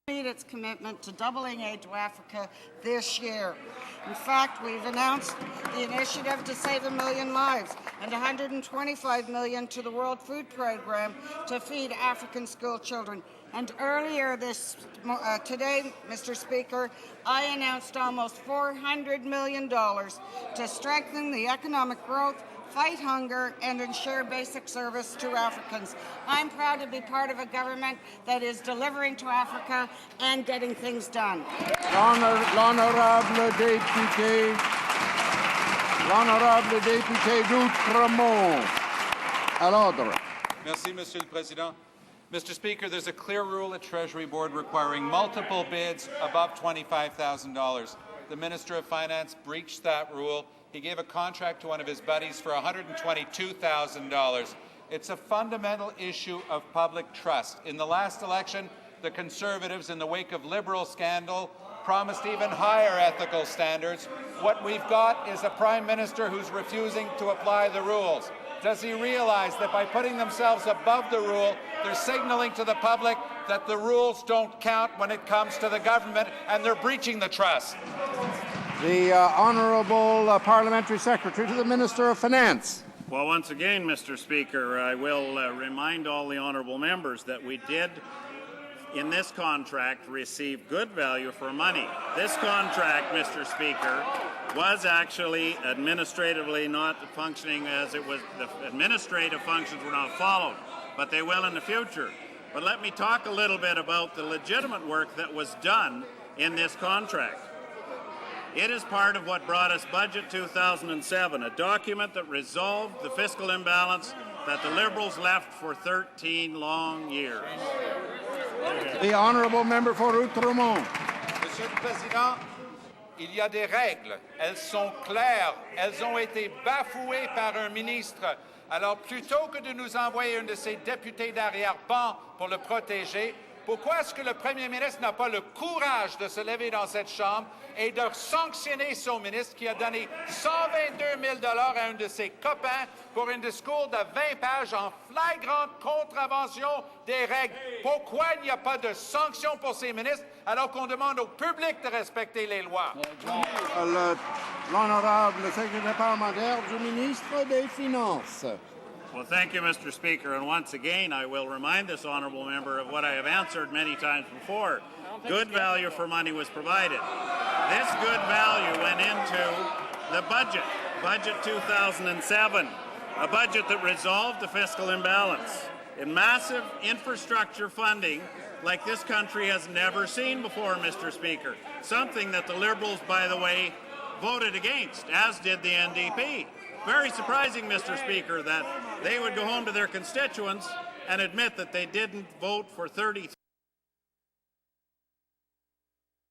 its commitment to doubling aid to Africa this year. In fact, we've announced the initiative to save 1 million lives and $125 million to the World Food Programme to feed African school children. And earlier today, Mr. Speaker, I announced almost $400 million to strengthen the economic growth, fight hunger, and ensure basic service to Africans. I'm proud to be part of a government that is delivering to Africa and getting things done. L'honorable député d'Outremont. À l'ordre. Merci, Monsieur le Président. Mr. Speaker, there's a clear rule at Treasury Board requiring multiple bids above $25,000. The Minister of Finance breached that rule. He gave a contract to one of his buddies for $122,000. It's a fundamental issue of public trust. In the last election, the Conservatives, in the wake of Liberal scandal, promised even higher ethical standards. What we've got is a Prime Minister who's refusing to apply the rules. Does he realize that by putting themselves above the rule, they're signaling to the public that the rules don't count when it comes to the government, and they're breaching the trust? The Honourable Parliamentary Secretary to the Minister of Finance. Well, once again, Mr. Speaker, I will remind all the honourable members that we did, in this contract, receive good value for money. This contract, Mr. Speaker, was actually administratively not functioning as it was. The administrative functions were not followed, but they will in the future. But let me talk a little bit about the legitimate work that was done in this contract. It is part of what brought us Budget 2007, a document that resolved the fiscal imbalance that the Liberals left for 13 long years. The Honourable Member for Outremont. Monsieur le Président, il y a des règles. Elles sont claires. Elles ont été bafouées par un ministre. Alors, plutôt que de nous envoyer un de ses députés d'arrière-ban pour le protéger, pourquoi est-ce que le Premier ministre n'a pas le courage de se lever dans cette Chambre et de sanctionner son ministre qui a donné 122 000 $ à un de ses copains pour un discours de 20 pages en flagrante contravention des règles? Pourquoi il n'y a pas de sanction pour ces ministres alors qu'on demande au public de respecter les lois? L'Honourable Secrétaire parlementaire du Ministre des Finances. Well, thank you, Mr. Speaker. And once again, I will remind this honourable member of what I have answered many times before. Good value for money was provided. This good value went into the budget, Budget 2007, a budget that resolved the fiscal imbalance in massive infrastructure funding like this country has never seen before, Mr. Speaker. Something that the Liberals, by the way, voted against, as did the NDP. Very surprising, Mr. Speaker, that they would go home to their constituents and admit that they didn't vote for 30